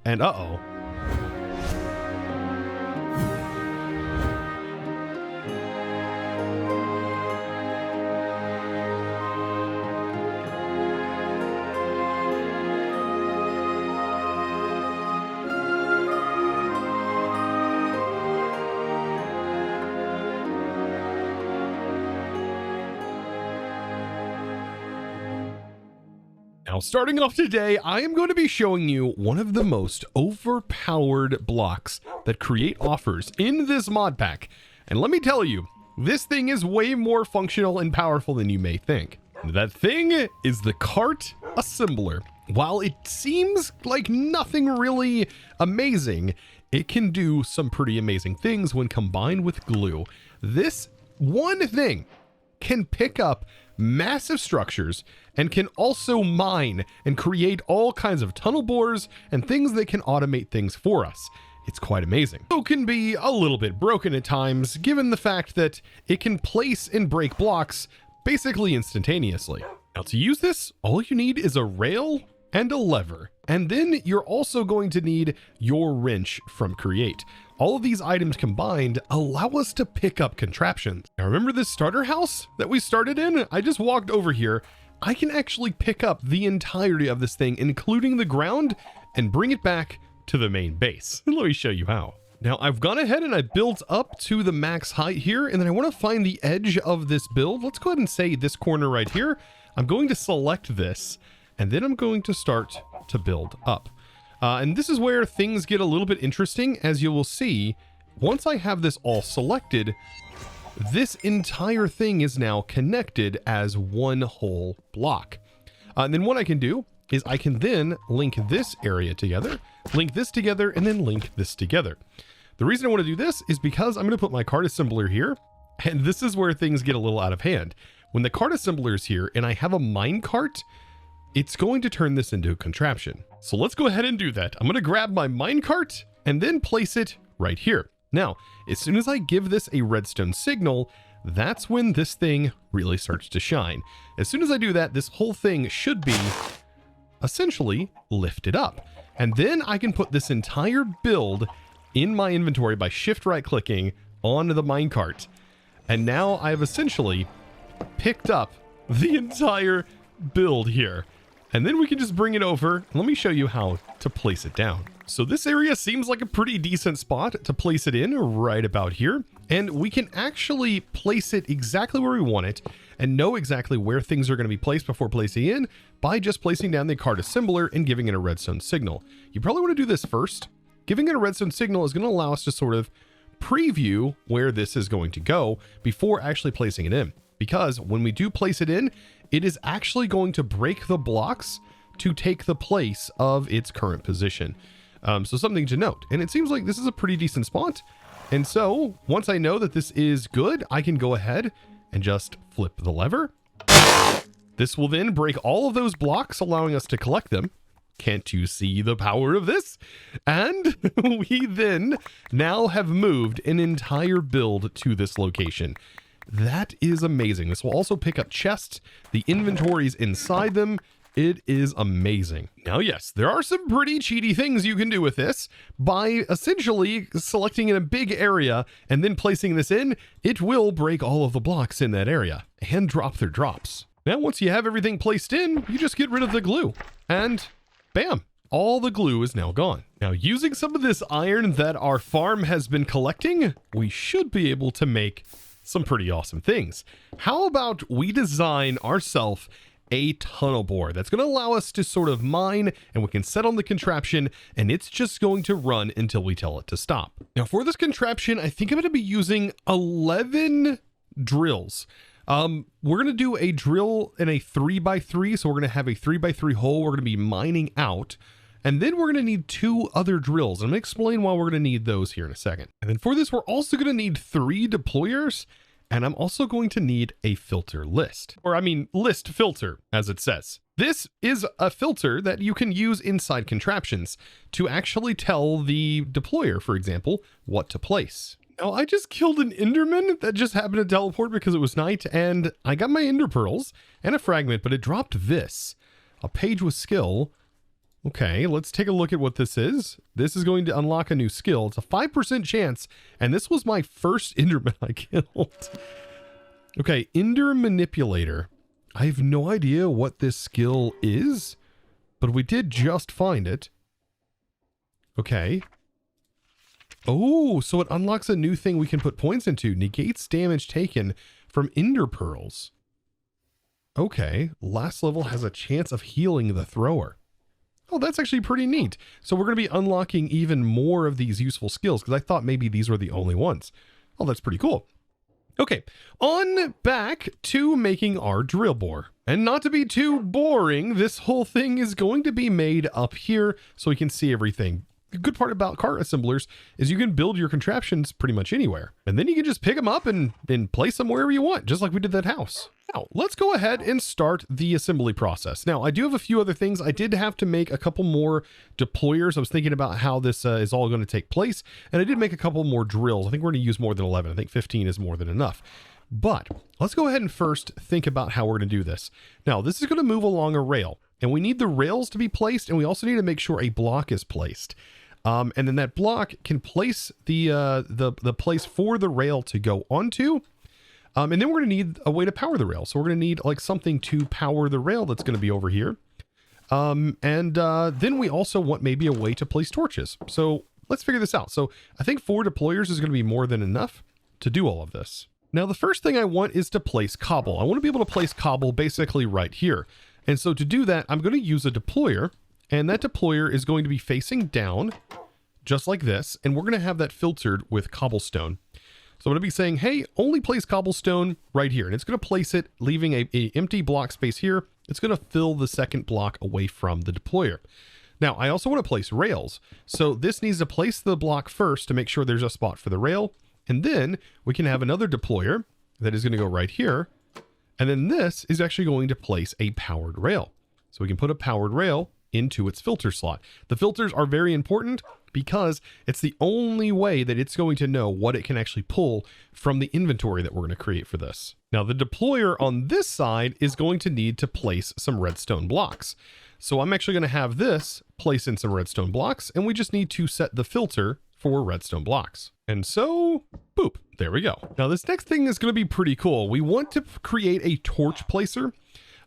And uh-oh. Now, starting off today, I am going to be showing you one of the most overpowered blocks that create offers in this mod pack. And let me tell you, this thing is way more functional and powerful than you may think. That thing is the cart assembler. While it seems like nothing really amazing, it can do some pretty amazing things when combined with glue. This one thing can pick up massive structures and can also mine and create all kinds of tunnel bores and things that can automate things for us. It's quite amazing. It can be a little bit broken at times, given the fact that it can place and break blocks basically instantaneously. Now, to use this, all you need is a rail and a lever. And then you're also going to need your wrench from Create. All of these items combined allow us to pick up contraptions. Now, remember this starter house that we started in? I just walked over here. I can actually pick up the entirety of this thing, including the ground, and bring it back to the main base. Let me show you how. Now, I've gone ahead and I built up to the max height here, and then I want to find the edge of this build. Let's go ahead and say this corner right here. I'm going to select this, and then I'm going to start to build up. And this is where things get a little bit interesting. As you will see, once I have this all selected, this entire thing is now connected as one whole block. And then what I can do is I can then link this area together, link this together, and then link this together. The reason I want to do this is because I'm going to put my cart assembler here, and this is where things get a little out of hand. When the cart assembler is here and I have a minecart, it's going to turn this into a contraption. So let's go ahead and do that. I'm going to grab my minecart and then place it right here. Now, as soon as I give this a redstone signal, that's when this thing really starts to shine. As soon as I do that, this whole thing should be essentially lifted up. And then I can put this entire build in my inventory by shift right clicking on the minecart. And now I've essentially picked up the entire build here. And then we can just bring it over. And let me show you how to place it down. So this area seems like a pretty decent spot to place it in, right about here. And we can actually place it exactly where we want it and know exactly where things are going to be placed before placing in by just placing down the cart assembler and giving it a redstone signal. You probably want to do this first. Giving it a redstone signal is going to allow us to sort of preview where this is going to go before actually placing it in. Because when we do place it in, it is actually going to break the blocks to take the place of its current position. So something to note. And it seems like this is a pretty decent spot. And so once I know that this is good, I can go ahead and just flip the lever. This will then break all of those blocks, allowing us to collect them. Can't you see the power of this? And we then now have moved an entire build to this location. That is amazing. This will also pick up chests, the inventories inside them. It is amazing. Now, yes, there are some pretty cheaty things you can do with this. By essentially selecting in a big area and then placing this in, it will break all of the blocks in that area and drop their drops. Now, once you have everything placed in, you just get rid of the glue and bam, all the glue is now gone. Now, using some of this iron that our farm has been collecting, we should be able to make some pretty awesome things. How about we design ourselves a tunnel bore that's going to allow us to sort of mine, and we can set on the contraption and it's just going to run until we tell it to stop. Now for this contraption, I think I'm going to be using 11 drills. We're going to do a drill in a 3x3. So we're going to have a 3x3 hole. We're going to be mining out. And then we're going to need 2 other drills. I'm going to explain why we're going to need those here in a second. And then for this, we're also going to need 3 deployers. And I'm also going to need a filter list. Or I mean, list filter, as it says. This is a filter that you can use inside contraptions to actually tell the deployer, for example, what to place. Now, I just killed an Enderman that just happened to teleport because it was night. And I got my Ender Pearls and a fragment, but it dropped this. A page with skill. Okay, let's take a look at what this is. This is going to unlock a new skill. It's a 5% chance, and this was my first Enderman I killed. Okay, Ender Manipulator. I have no idea what this skill is, but we did just find it. Okay. Oh, so it unlocks a new thing we can put points into. Negates damage taken from Ender Pearls. Okay, last level has a chance of healing the thrower. Oh, that's actually pretty neat. So we're going to be unlocking even more of these useful skills because I thought maybe these were the only ones. Oh, that's pretty cool. Okay, on back to making our drill bore. And not to be too boring, this whole thing is going to be made up here so we can see everything. The good part about cart assemblers is you can build your contraptions pretty much anywhere. And then you can just pick them up and place them wherever you want, just like we did that house. Now, let's go ahead and start the assembly process. Now, I do have a few other things. I did have to make a couple more deployers. I was thinking about how this is all going to take place. And I did make a couple more drills. I think we're going to use more than 11. I think 15 is more than enough. But let's go ahead and first think about how we're going to do this. Now, this is going to move along a rail. And we need the rails to be placed. And we also need to make sure a block is placed. And then that block can place the place for the rail to go onto. And then we're going to need a way to power the rail. So we're going to need like something to power the rail that's going to be over here. Then we also want maybe a way to place torches. So let's figure this out. So I think 4 deployers is going to be more than enough to do all of this. Now, the first thing I want is to place cobble. I want to be able to place cobble basically right here. And so to do that, I'm going to use a deployer. And that deployer is going to be facing down just like this. And we're going to have that filtered with cobblestone. So I'm going to be saying, hey, only place cobblestone right here. And it's going to place it, leaving a empty block space here. It's going to fill the second block away from the deployer. Now, I also want to place rails. So this needs to place the block first to make sure there's a spot for the rail. And then we can have another deployer that is going to go right here. And then this is actually going to place a powered rail. So we can put a powered rail into its filter slot. The filters are very important because it's the only way that it's going to know what it can actually pull from the inventory that we're going to create for this. Now, the deployer on this side is going to need to place some redstone blocks. So I'm actually going to have this place in some redstone blocks, and we just need to set the filter for redstone blocks. And so, boop, there we go. Now, this next thing is going to be pretty cool. We want to create a torch placer.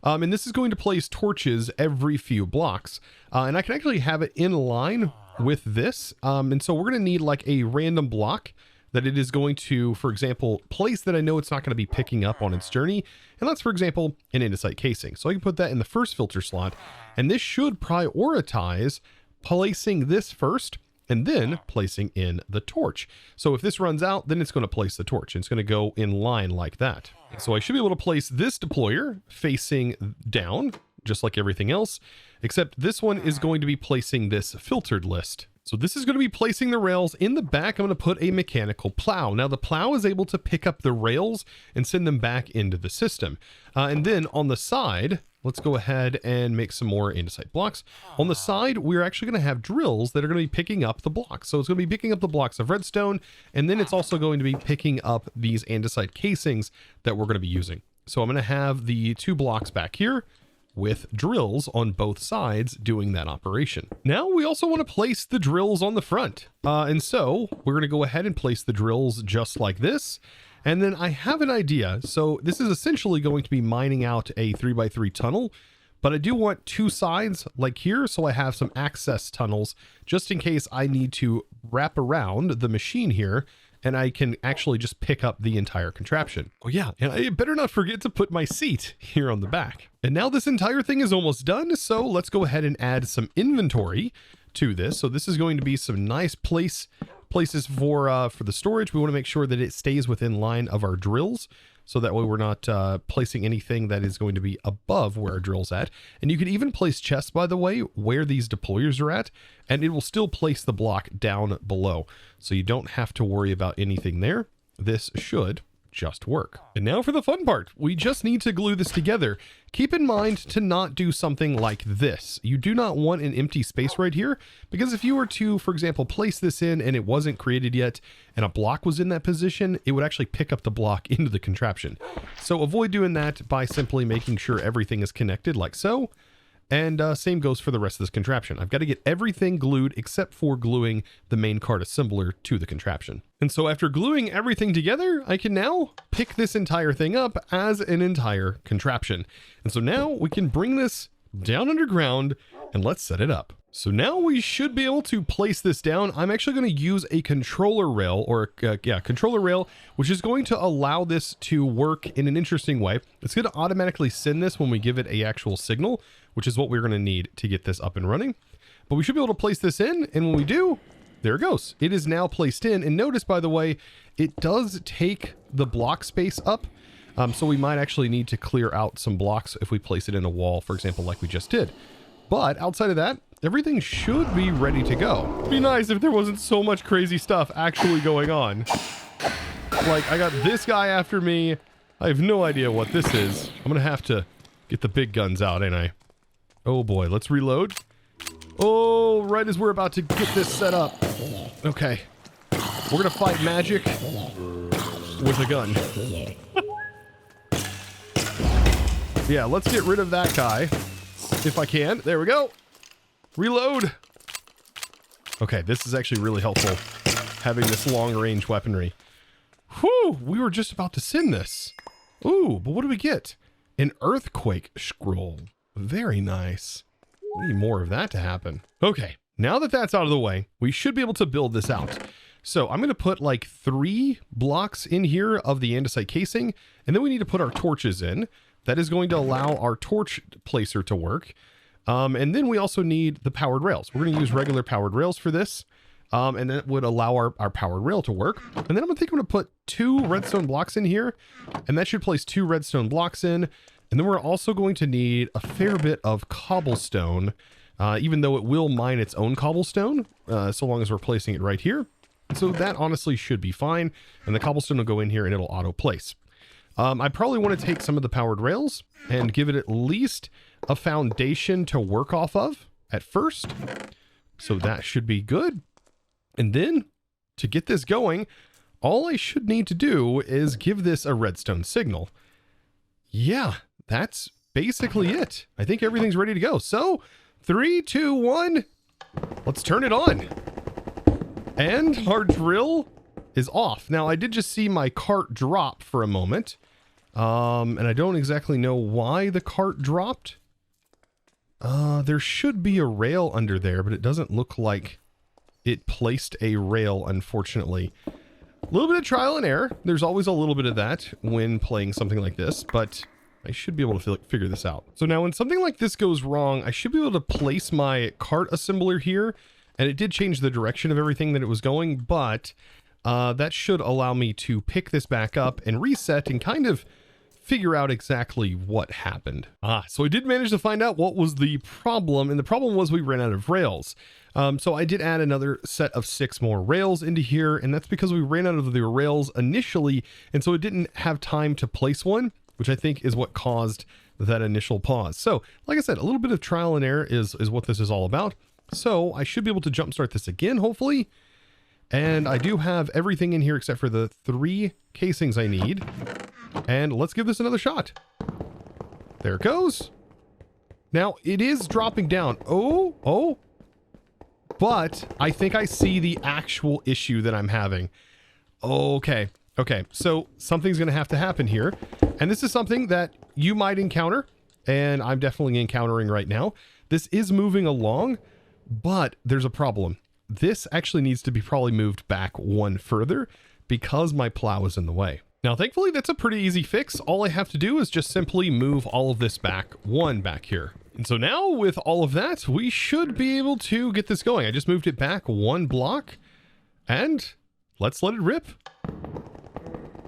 And this is going to place torches every few blocks. And I can actually have it in line with this. And so we're going to need like a random block that it is going to, for example, place that I know it's not going to be picking up on its journey. And that's, for example, an andesite casing. So I can put that in the first filter slot. And this should prioritize placing this first and then placing in the torch. So if this runs out, then it's going to place the torch. And it's going to go in line like that. So I should be able to place this deployer facing down, just like everything else, except this one is going to be placing this filtered list. So this is going to be placing the rails in the back. I'm going to put a mechanical plow. Now the plow is able to pick up the rails and send them back into the system. And then on the side, let's go ahead and make some more andesite blocks. On the side, we're actually going to have drills that are going to be picking up the blocks. So it's going to be picking up the blocks of redstone, and then it's also going to be picking up these andesite casings that we're going to be using. So I'm going to have the 2 blocks back here with drills on both sides doing that operation. Now we also want to place the drills on the front. And so we're going to go ahead and place the drills just like this. And then I have an idea. So this is essentially going to be mining out a 3x3 tunnel, but I do want 2 sides like here. So I have some access tunnels just in case I need to wrap around the machine here and I can actually just pick up the entire contraption. Oh yeah, and I better not forget to put my seat here on the back. And now this entire thing is almost done. So let's go ahead and add some inventory to this. So this is going to be some nice places for the storage. We want to make sure that it stays within line of our drills. So that way we're not placing anything that is going to be above where our drill's at. And you can even place chests, by the way, where these deployers are at, and it will still place the block down below. So you don't have to worry about anything there. This should just work. And now for the fun part. We just need to glue this together. Keep in mind to not do something like this. You do not want an empty space right here, because if you were to, for example, place this in and it wasn't created yet and a block was in that position, it would actually pick up the block into the contraption. So avoid doing that by simply making sure everything is connected like so. And same goes for the rest of this contraption. I've got to get everything glued except for gluing the main cart assembler to the contraption. And so after gluing everything together, I can now pick this entire thing up as an entire contraption. And so now we can bring this down underground and let's set it up. So now we should be able to place this down. I'm actually going to use a controller rail controller rail, which is going to allow this to work in an interesting way. It's going to automatically send this when we give it a actual signal, which is what we're going to need to get this up and running. But we should be able to place this in. And when we do, there it goes. It is now placed in. And notice, by the way, it does take the block space up. So we might actually need to clear out some blocks if we place it in a wall, for example, like we just did. But outside of that, everything should be ready to go. It'd be nice if there wasn't so much crazy stuff actually going on. Like, I got this guy after me. I have no idea what this is. I'm gonna have to get the big guns out, ain't I? Oh boy, let's reload. Oh, right as we're about to get this set up. Okay. We're gonna fight magic with a gun. Yeah, let's get rid of that guy. If I can. There we go. Reload. Okay, this is actually really helpful, having this long-range weaponry. Whew, we were just about to send this. Ooh, but what do we get? An earthquake scroll. Very nice. We need more of that to happen. Okay, now that that's out of the way, we should be able to build this out. So I'm going to put like 3 blocks in here of the andesite casing, and then we need to put our torches in. That is going to allow our torch placer to work. And then we also need the powered rails. We're going to use regular powered rails for this. And that would allow our powered rail to work. And then I'm going to put 2 redstone blocks in here. And that should place 2 redstone blocks in. And then we're also going to need a fair bit of cobblestone, even though it will mine its own cobblestone, so long as we're placing it right here. So that honestly should be fine. And the cobblestone will go in here and it'll auto place. I probably want to take some of the powered rails and give it at least a foundation to work off of at first. So that should be good. And then to get this going, all I should need to do is give this a redstone signal. Yeah, that's basically it. I think everything's ready to go. So 3, 2, 1, let's turn it on. And our drill is off. Now I did just see my cart drop for a moment. And I don't exactly know why the cart dropped. There should be a rail under there, but it doesn't look like it placed a rail, unfortunately. A little bit of trial and error. There's always a little bit of that when playing something like this, but I should be able to figure this out. So now when something like this goes wrong, I should be able to place my cart assembler here, and it did change the direction of everything that it was going, but that should allow me to pick this back up and reset and kind of figure out exactly what happened. So I did manage to find out what was the problem, and the problem was we ran out of rails. So I did add another set of 6 more rails into here, and that's because we ran out of the rails initially, and so it didn't have time to place one, which I think is what caused that initial pause. So, like I said, a little bit of trial and error is what this is all about. So I should be able to jumpstart this again, hopefully. And I do have everything in here except for the 3 casings I need. And let's give this another shot. There it goes. Now, it is dropping down. Oh. But I think I see the actual issue that I'm having. Okay. So something's going to have to happen here. And this is something that you might encounter. And I'm definitely encountering right now. This is moving along, but there's a problem. This actually needs to be probably moved back 1 further because my plow is in the way. Now, thankfully, that's a pretty easy fix. All I have to do is just simply move all of this back 1 back here. And so now with all of that, we should be able to get this going. I just moved it back 1 block and let's let it rip.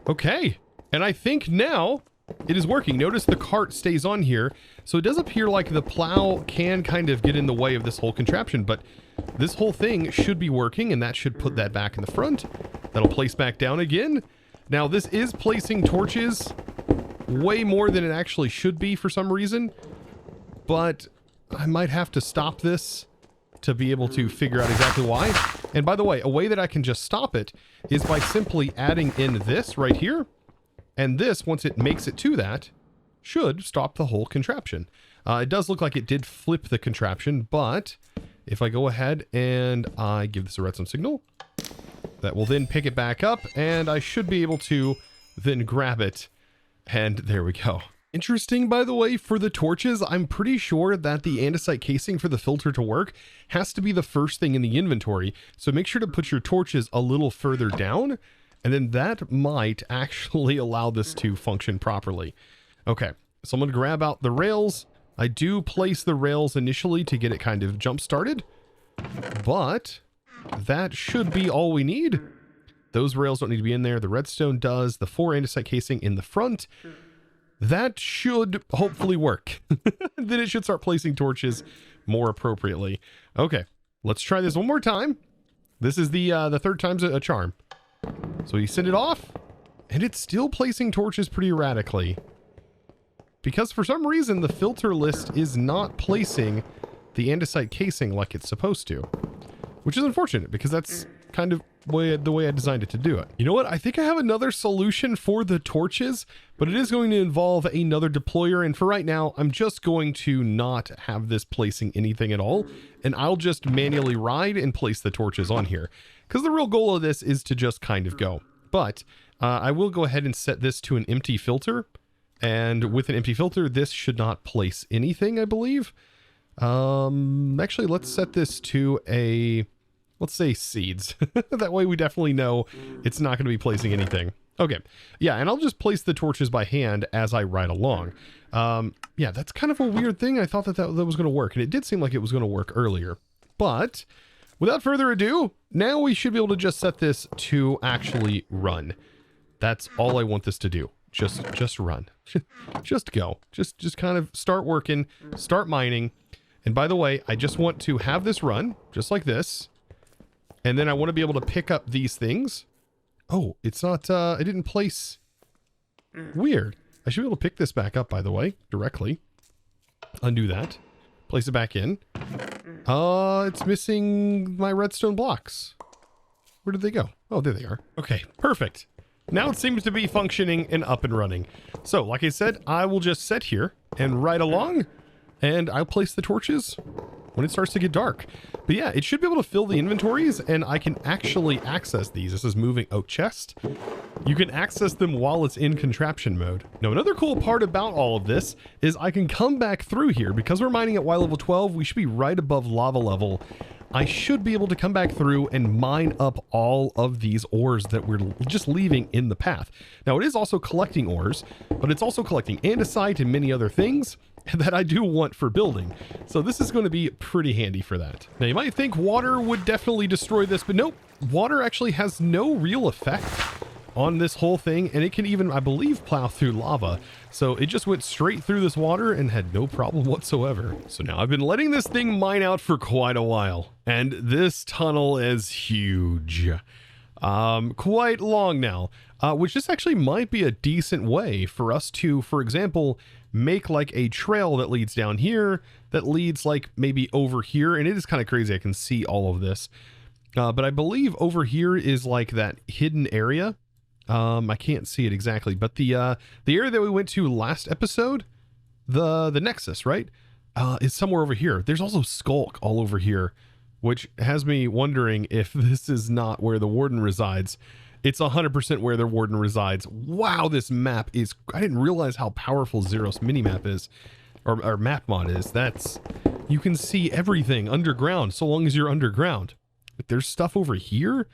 Okay. And I think now it is working. Notice the cart stays on here. So it does appear like the plow can kind of get in the way of this whole contraption, but this whole thing should be working, and that should put that back in the front. That'll place back down again. Now, this is placing torches way more than it actually should be for some reason, but I might have to stop this to be able to figure out exactly why. And by the way, a way that I can just stop it is by simply adding in this right here. And this, once it makes it to that, should stop the whole contraption. It does look like it did flip the contraption, but if I go ahead and I give this a redstone signal, that will then pick it back up, and I should be able to then grab it, and there we go. Interesting, by the way, for the torches, I'm pretty sure that the andesite casing for the filter to work has to be the first thing in the inventory, so make sure to put your torches a little further down, and then that might actually allow this to function properly. Okay, so I'm going to grab out the rails. I do place the rails initially to get it kind of jump started, but that should be all we need. Those rails don't need to be in there. The redstone does. The 4 andesite casing in the front. That should hopefully work. Then it should start placing torches more appropriately. Okay, let's try this one more time. This is the third time's a charm. So you send it off, and it's still placing torches pretty erratically. Because for some reason, the filter list is not placing the andesite casing like it's supposed to. Which is unfortunate, because that's kind of the way I designed it to do it. You know what? I think I have another solution for the torches, but it is going to involve another deployer, and for right now, I'm just going to not have this placing anything at all, and I'll just manually ride and place the torches on here. Because the real goal of this is to just kind of go. But I will go ahead and set this to an empty filter, and with an empty filter, this should not place anything, I believe. Actually, let's set this to a, let's say seeds. That way we definitely know it's not going to be placing anything. Okay. Yeah, and I'll just place the torches by hand as I ride along. Yeah, that's kind of a weird thing. I thought that was going to work, and it did seem like it was going to work earlier. But without further ado, now we should be able to just set this to actually run. That's all I want this to do. Just run. Just go. Just kind of start working, start mining. And by the way, I just want to have this run just like this. And then I want to be able to pick up these things. Oh, it's not, I didn't place. Weird. I should be able to pick this back up, by the way, directly. Undo that. Place it back in. It's missing my redstone blocks. Where did they go? Oh, there they are. Okay, perfect. Now it seems to be functioning and up and running. So, like I said, I will just sit here and ride along, and I'll place the torches when it starts to get dark. But yeah, it should be able to fill the inventories, and I can actually access these. This is moving oak chest. You can access them while it's in contraption mode. Now, another cool part about all of this is I can come back through here. Because we're mining at Y level 12, we should be right above lava level. I should be able to come back through and mine up all of these ores that we're just leaving in the path. Now, it is also collecting ores, but it's also collecting andesite and many other things that I do want for building. So this is going to be pretty handy for that. Now, you might think water would definitely destroy this, but nope. Water actually has no real effect on this whole thing, and it can even, I believe, plow through lava. So it just went straight through this water and had no problem whatsoever. So now I've been letting this thing mine out for quite a while, and this tunnel is huge. Quite long now, which this actually might be a decent way for us to, for example, make like a trail that leads down here, that leads like maybe over here. And it is kind of crazy. I can see all of this. But I believe over here is like that hidden area. I can't see it exactly, but the area that we went to last episode, the Nexus, right? Is somewhere over here. There's also Skulk all over here, which has me wondering if this is not where the Warden resides. It's 100% where the Warden resides. Wow, this map is, I didn't realize how powerful Zeros minimap is, or map mod is. That's, you can see everything underground so long as you're underground. But there's stuff over here,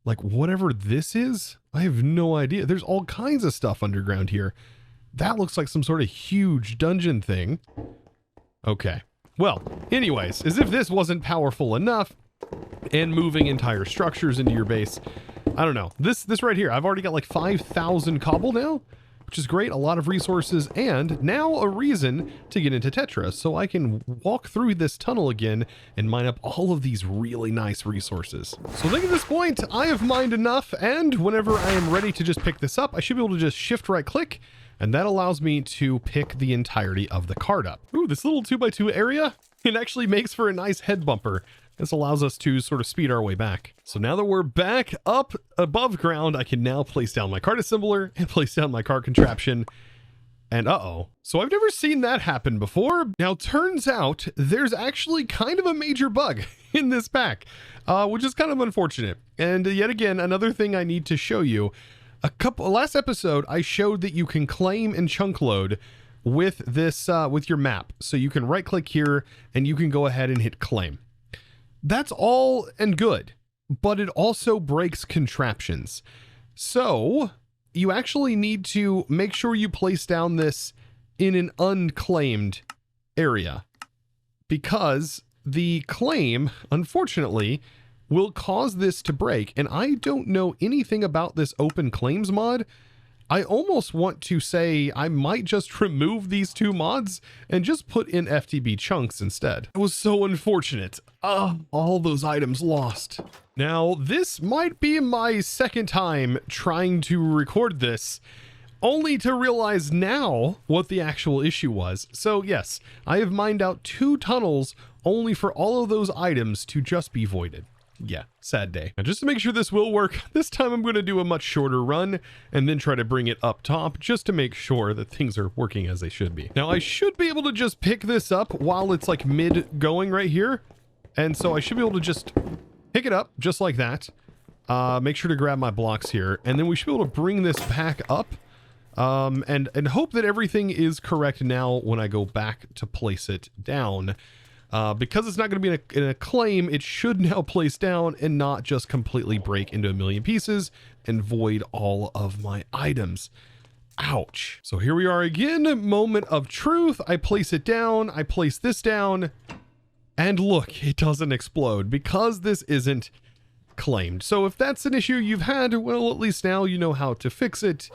like whatever this is, I have no idea. There's all kinds of stuff underground here. That looks like some sort of huge dungeon thing. Okay. Well, anyways, as if this wasn't powerful enough, and moving entire structures into your base, I don't know. This right here, I've already got like 5,000 cobble now, which is great. A lot of resources, and now a reason to get into Tetra, so I can walk through this tunnel again and mine up all of these really nice resources. So I think at this point, I have mined enough, and whenever I am ready to just pick this up, I should be able to just shift right click, and that allows me to pick the entirety of the card up. Ooh, this little 2x2 area, it actually makes for a nice head bumper. This allows us to sort of speed our way back. So now that we're back up above ground, I can now place down my card assembler and place down my card contraption. And uh-oh. So I've never seen that happen before. Now, turns out there's actually kind of a major bug in this pack, which is kind of unfortunate. And yet again, another thing I need to show you. Last episode, I showed that you can claim and chunk load with this, with your map. So you can right click here and you can go ahead and hit claim. That's all and good, but it also breaks contraptions. So you actually need to make sure you place down this in an unclaimed area, because the claim, unfortunately, will cause this to break. And I don't know anything about this open claims mod. I almost want to say I might just remove these two mods and just put in FTB chunks instead. It was so unfortunate. All those items lost. Now, this might be my second time trying to record this, only to realize now what the actual issue was. So yes, I have mined out 2 tunnels only for all of those items to just be voided. Yeah, sad day. And just to make sure this will work, this time I'm going to do a much shorter run and then try to bring it up top just to make sure that things are working as they should be. Now, I should be able to just pick this up while it's like mid going right here. And so I should be able to just pick it up just like that. Make sure to grab my blocks here, and then we should be able to bring this back up and hope that everything is correct now when I go back to place it down. Because it's not going to be in a claim, it should now place down and not just completely break into a million pieces and void all of my items. Ouch. So here we are again, moment of truth. I place it down, I place this down, and look, it doesn't explode because this isn't claimed. So if that's an issue you've had, well, at least now you know how to fix it.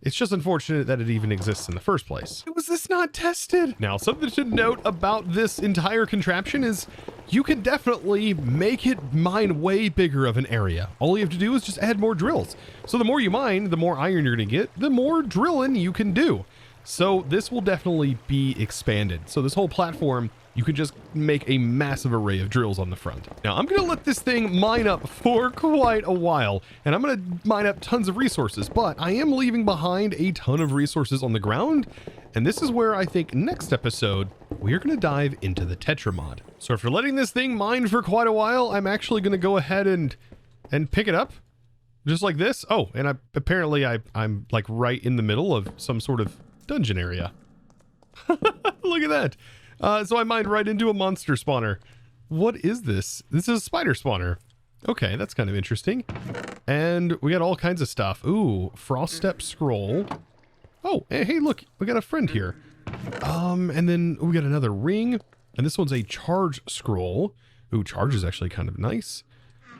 It's just unfortunate that it even exists in the first place. Was this not tested? Now, something to note about this entire contraption is you can definitely make it mine way bigger of an area. All you have to do is just add more drills. So the more you mine, the more iron you're gonna get, the more drilling you can do. So this will definitely be expanded. So this whole platform, you can just make a massive array of drills on the front. Now, I'm gonna let this thing mine up for quite a while, and I'm gonna mine up tons of resources, but I am leaving behind a ton of resources on the ground, and this is where I think next episode, we're gonna dive into the Tetra mod. So after letting this thing mine for quite a while, I'm actually gonna go ahead and pick it up, just like this. Oh, and apparently I'm like right in the middle of some sort of dungeon area. Look at that. So I mined right into a monster spawner. What is this? This is a spider spawner. Okay, that's kind of interesting. And we got all kinds of stuff. Ooh, frost step scroll. Oh, hey, look, we got a friend here. And then we got another ring, and this one's a charge scroll. Ooh, charge is actually kind of nice.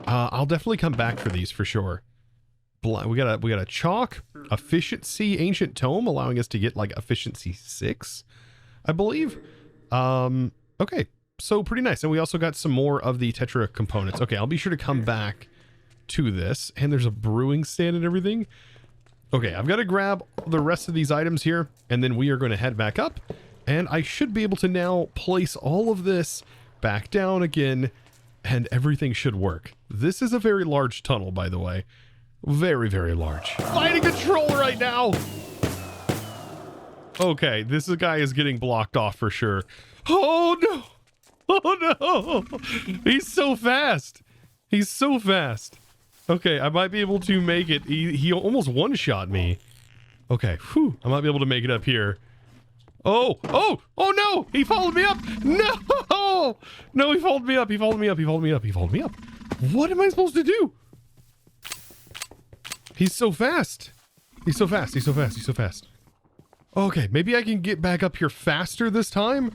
I'll definitely come back for these for sure. We got a chalk, efficiency, ancient tome, allowing us to get like efficiency 6, I believe. Okay, so pretty nice. And we also got some more of the Tetra components. Okay, I'll be sure to come back to this. And there's a brewing stand and everything. Okay, I've got to grab the rest of these items here, and then we are going to head back up. And I should be able to now place all of this back down again, and everything should work. This is a very large tunnel, by the way. Very, very large. Fighting a troll right now! Okay, this guy is getting blocked off for sure. Oh no! Oh no! He's so fast! He's so fast. Okay, I might be able to make it. He almost one-shot me. Okay, whew. I might be able to make it up here. Oh no! He followed me up! No! No, he followed me up. He followed me up. He followed me up. He followed me up. What am I supposed to do? He's so fast. He's so fast. He's so fast. He's so fast. Okay, maybe I can get back up here faster this time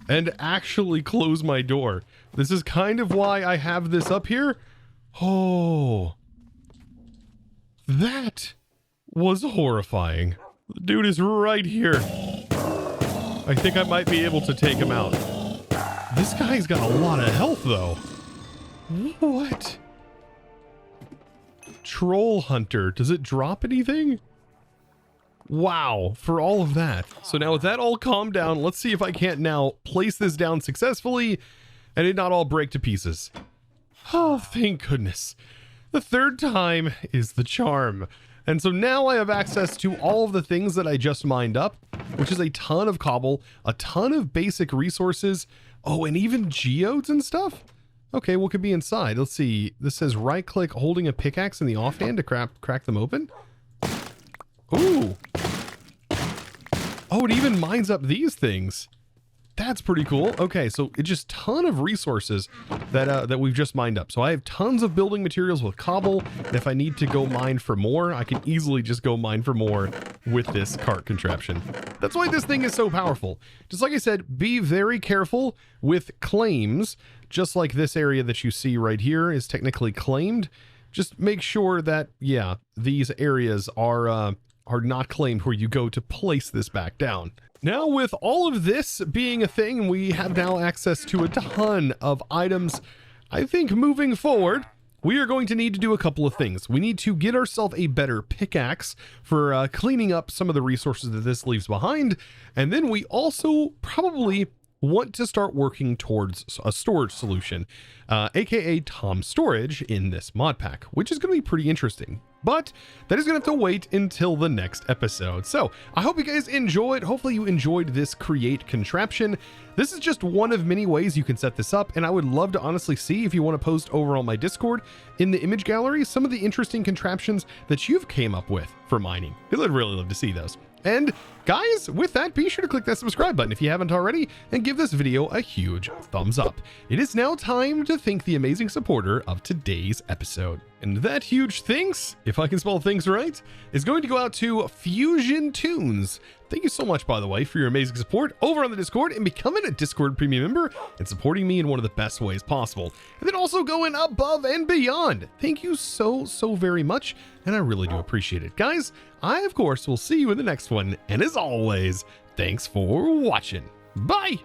and actually close my door. This is kind of why I have this up here. Oh, that was horrifying. The dude is right here. I think I might be able to take him out. This guy's got a lot of health though. What? Troll Hunter. Does it drop anything? Wow, for all of that. So now with that all calmed down, let's see if I can't now place this down successfully and it not all break to pieces. Oh, thank goodness. The third time is the charm. And so now I have access to all of the things that I just mined up. which is a ton of cobble, a ton of basic resources. Oh, and even geodes and stuff. Okay, what could be inside? Let's see. This says right click holding a pickaxe in the offhand to crack them open. Ooh. Oh, it even mines up these things. That's pretty cool. Okay, so it's just a ton of resources that we've just mined up. So I have tons of building materials with cobble. And if I need to go mine for more, I can easily just go mine for more with this cart contraption. That's why this thing is so powerful. Just like I said, be very careful with claims. Just like this area that you see right here is technically claimed. Just make sure that, yeah, these areas are not claimed where you go to place this back down. Now, with all of this being a thing, we have now access to a ton of items. I think moving forward, we are going to need to do a couple of things. We need to get ourselves a better pickaxe for cleaning up some of the resources that this leaves behind. And then we also probably want to start working towards a storage solution, aka Tom Storage in this mod pack, which is going to be pretty interesting. But that is going to have to wait until the next episode. So I hope you guys enjoyed. Hopefully you enjoyed this create contraption. This is just one of many ways you can set this up. And I would love to honestly see, if you want to post over on my Discord in the image gallery, some of the interesting contraptions that you've came up with for mining. I'd really love to see those. And guys, with that, be sure to click that subscribe button if you haven't already, and give this video a huge thumbs up. It is now time to thank the amazing supporter of today's episode. And that huge thanks, if I can spell things right, is going to go out to Fusion Tunes. Thank you so much, by the way, for your amazing support over on the Discord and becoming a Discord premium member and supporting me in one of the best ways possible. And then also going above and beyond. Thank you so very much, and I really do appreciate it. Guys, I, of course, will see you in the next one. And as always, thanks for watching. Bye!